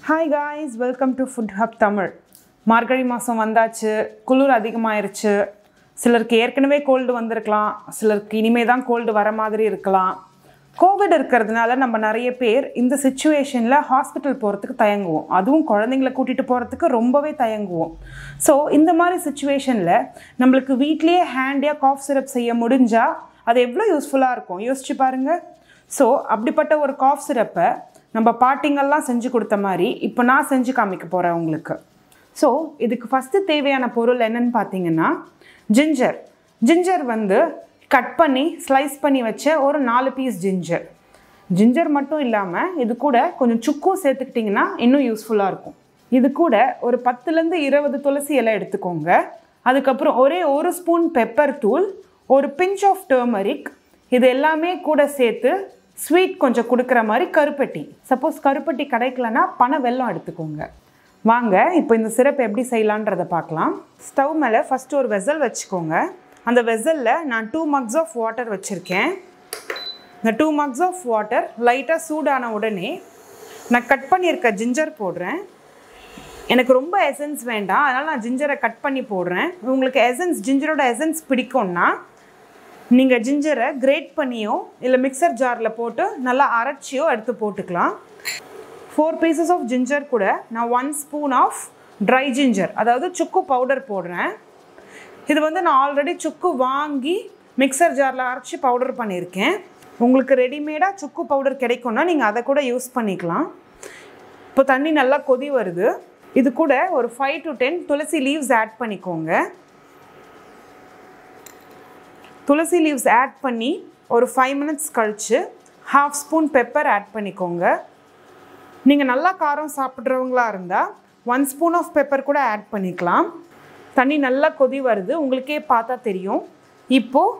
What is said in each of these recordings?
Hi guys, welcome to Food Hub Tamil. மார்கழி மாசம் வந்தாச்சு, குளிர் அதிகமாயிருச்சு. சிலருக்கு ஏற்கனவே கோல்ட் வந்திருக்கலாம், சிலருக்கு இனிமே தான் கோல்ட் வர மாதிரி இருக்கலாம். கோவிட் இருக்கிறதுனால நம்ம நிறைய பேர் இந்த சிச்சுவேஷன்ல ஹாஸ்பிடல் போறதுக்கு தயங்குவோம். அதுவும் குழந்தைகளை கூட்டிட்டு போறதுக்கு ரொம்பவே தயங்குவோம். சோ இந்த மாதிரி சிச்சுவேஷன்ல நமக்கு வீட்லயே ஹேண்டியா காஃப் சிரப் செய்ய முடிஞ்சா அது எவ்வளவு யூஸ்ஃபுல்லா இருக்கும் யோசிச்சு பாருங்க. சோ அப்படிப்பட்ட ஒரு காஃப் சிரப்பை நம்ம பாட்டிங்கெல்லாம் செஞ்சு கொடுத்த மாதிரி இப்போ நான் செஞ்சு காமிக்க போகிறேன் உங்களுக்கு. ஸோ இதுக்கு ஃபஸ்ட்டு தேவையான பொருள் என்னன்னு பார்த்தீங்கன்னா ஜிஞ்சர் வந்து கட் பண்ணி ஸ்லைஸ் பண்ணி வச்ச ஒரு 4 பீஸ் ஜிஞ்சர் மட்டும் இல்லாமல் இது கூட கொஞ்சம் சுக்கும் சேர்த்துக்கிட்டிங்கன்னா இன்னும் யூஸ்ஃபுல்லாக இருக்கும். இது கூட ஒரு 10லேருந்து 20 துளசி இலை எடுத்துக்கோங்க. அதுக்கப்புறம் ஒரே 1 ஸ்பூன் பெப்பர் தூள், ஒரு பிஞ்ச் ஆஃப் டர்மரிக், இது எல்லாமே கூட சேர்த்து ஸ்வீட் கொஞ்சம் கொடுக்குற மாதிரி கருப்பட்டி. சப்போஸ் கருப்பட்டி கிடைக்கலன்னா பனை வெல்லம் எடுத்துக்கோங்க. வாங்க இப்போ இந்த சிரப் எப்படி செய்யலான்றதை பார்க்கலாம். ஸ்டவ் மேலே ஃபஸ்ட்டு ஒரு வெசல் வச்சுக்கோங்க. அந்த வெசலில் நான் 2 mugs ஆஃப் வாட்டர் வச்சுருக்கேன். இந்த 2 mugs ஆஃப் வாட்டர் லைட்டாக சூடான உடனே நான் கட் பண்ணியிருக்க ஜிஞ்சர் போடுறேன். எனக்கு ரொம்ப எசன்ஸ் வேண்டாம், அதனால் நான் ஜிஞ்சரை கட் பண்ணி போடுறேன். உங்களுக்கு ஜிஞ்சரோட எசன்ஸ் பிடிக்கும்னா நீங்கள் ஜிஞ்சரை கிரேட் பண்ணியோ இல்லை மிக்சர் ஜாரில் போட்டு நல்லா அரைச்சியோ எடுத்து போட்டுக்கலாம். 4 பீசஸ் ஆஃப் ஜிஞ்சர் கூட நான் 1 ஸ்பூன் ஆஃப் ட்ரை ஜிஞ்சர், அதாவது சுக்கு பவுடர் போடுறேன். இது வந்து நான் ஆல்ரெடி சுக்கு வாங்கி மிக்சர் ஜாரில் அரைச்சி பவுடர் பண்ணியிருக்கேன். உங்களுக்கு ரெடிமேடாக சுக்கு பவுடர் கிடைக்கும்னா நீங்கள் அதை கூட யூஸ் பண்ணிக்கலாம். இப்போ தண்ணி நல்லா கொதி வருது. இது கூட ஒரு 5 to 10 துளசி லீவ்ஸ் ஆட் பண்ணிக்கோங்க. துளசி லீவ்ஸ் ஆட் பண்ணி ஒரு 5 minutes கழித்து 1/2 ஸ்பூன் பெப்பர் ஆட் பண்ணிக்கோங்க. நீங்கள் நல்லா காரம் சாப்பிட்றவங்களா இருந்தால் 1 ஸ்பூன் ஆஃப் பெப்பர் கூட ஆட் பண்ணிக்கலாம். தண்ணி நல்லா கொதி வருது, உங்களுக்கே பார்த்தா தெரியும். இப்போது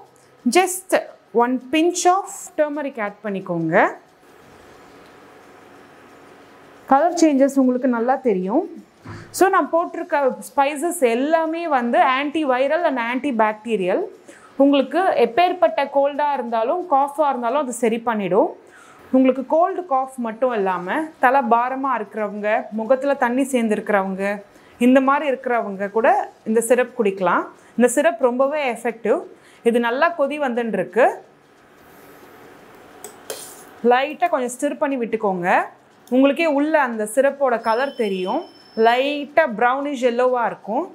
just 1 pinch of turmeric add பண்ணிக்கோங்க. கலர் சேஞ்சஸ் உங்களுக்கு நல்லா தெரியும். ஸோ நான் போட்டிருக்க ஸ்பைசஸ் எல்லாமே வந்து antiviral and antibacterial. உங்களுக்கு எப்பேற்பட்ட கோல்டாக இருந்தாலும் காஃபாக இருந்தாலும் அது சரி பண்ணிடும். உங்களுக்கு கோல்டு காஃப் மட்டும் இல்லாமல் தலை பாரமாக இருக்கிறவங்க, முகத்தில் தண்ணி சேர்ந்துருக்கிறவங்க, இந்த மாதிரி இருக்கிறவங்க கூட இந்த சிரப் குடிக்கலாம். இந்த சிரப் ரொம்பவே எஃபெக்டிவ். இது நல்லா கொதி வந்துருக்கு. லைட்டாக கொஞ்சம் ஸ்டிர் பண்ணி விட்டுக்கோங்க. உங்களுக்கே உள்ள அந்த சிரப்போட கலர் தெரியும், லைட்டாக ப்ரௌனிஷ் எல்லோவாக இருக்கும்.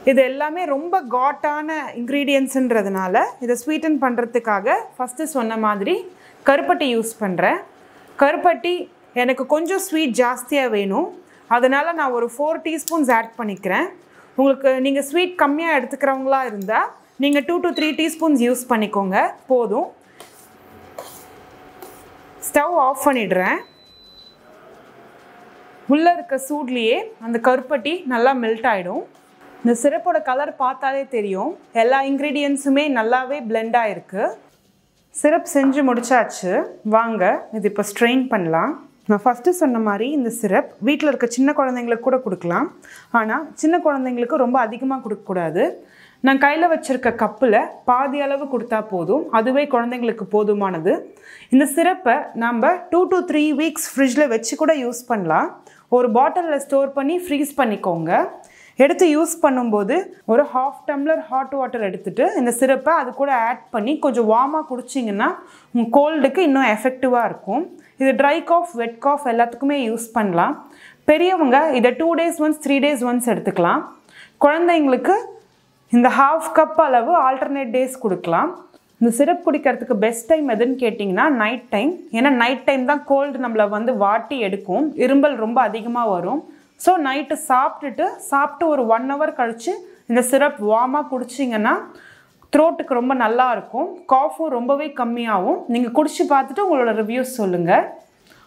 இது எல்லாமே ரொம்ப காட்டான இன்க்ரீடியன்ட்ஸுன்றதுனால இதை ஸ்வீட்டன் பண்ணுறதுக்காக ஃபஸ்ட்டு சொன்ன மாதிரி கருப்பட்டி யூஸ் பண்ணுறேன். கருப்பட்டி எனக்கு கொஞ்சம் ஸ்வீட் ஜாஸ்தியாக வேணும், அதனால் நான் ஒரு 4 teaspoons ஆட் பண்ணிக்கிறேன். உங்களுக்கு நீங்கள் ஸ்வீட் கம்மியாக எடுத்துக்கிறவங்களா இருந்தால் நீங்கள் 2 to 3 teaspoons யூஸ் பண்ணிக்கோங்க, போதும். ஸ்டவ் ஆஃப் பண்ணிடுறேன். உள்ளே இருக்க சூட்லேயே அந்த கருப்பட்டி நல்லா மெல்ட் ஆகிடும். இந்த சிரப்போட கலர் பார்த்தாலே தெரியும், எல்லா இன்க்ரீடியன்ஸுமே நல்லாவே பிளெண்ட் ஆகிருக்கு. சிரப் செஞ்சு முடிச்சாச்சு. வாங்க இது இப்போ ஸ்ட்ரெயின் பண்ணலாம். நான் ஃபஸ்ட்டு சொன்ன மாதிரி இந்த சிரப் வீட்டில் இருக்க சின்ன குழந்தைங்களுக்கு கூட கொடுக்கலாம். ஆனால் சின்ன குழந்தைங்களுக்கு ரொம்ப அதிகமாக கொடுக்கக்கூடாது. நான் கையில் வச்சுருக்க கப்பில் பாதி அளவு கொடுத்தா போதும், அதுவே குழந்தைங்களுக்கு போதுமானது. இந்த சிரப்பை நம்ம 2 to 3 weeks ஃப்ரிட்ஜில் வச்சு கூட யூஸ் பண்ணலாம். ஒரு பாட்டிலில் ஸ்டோர் பண்ணி ஃப்ரீஸ் பண்ணிக்கோங்க. எடுத்து யூஸ் பண்ணும்போது ஒரு 1/2 டம்ளர் ஹாட் வாட்டர் எடுத்துகிட்டு இந்த சிரப்பை அது கூட ஆட் பண்ணி கொஞ்சம் வார்மாக குடிச்சிங்கன்னா உங்கள் கோல்டுக்கு இன்னும் எஃபெக்டிவாக இருக்கும். இது ட்ரை காஃப், வெட் காஃப் எல்லாத்துக்குமே யூஸ் பண்ணலாம். பெரியவங்க இதை 2 days once 3 days once எடுத்துக்கலாம். குழந்தைங்களுக்கு இந்த 1/2 cup அளவு ஆல்டர்னேட் டேஸ் கொடுக்கலாம். இந்த சிரப் குடிக்கிறதுக்கு பெஸ்ட் டைம் எதுன்னு கேட்டிங்கன்னா நைட் டைம். ஏன்னா நைட் டைம் தான் கோல்டு நம்மளை வந்து வாட்டி எடுக்கும், இரும்பல் ரொம்ப அதிகமாக வரும். ஸோ நைட்டு சாப்பிட்டு ஒரு 1 hour கழித்து இந்த சிரப் வார்மாக குடிச்சிங்கன்னா த்ரோட்டுக்கு ரொம்ப நல்லாயிருக்கும், காஃபும் ரொம்பவே கம்மியாகும். நீங்கள் குடிச்சு பார்த்துட்டு உங்களோட ரிவ்யூஸ் சொல்லுங்கள்.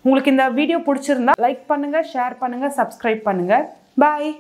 உங்களுக்கு இந்த வீடியோ பிடிச்சிருந்தா லைக் பண்ணுங்கள், ஷேர் பண்ணுங்கள், சப்ஸ்கிரைப் பண்ணுங்கள். பாய்.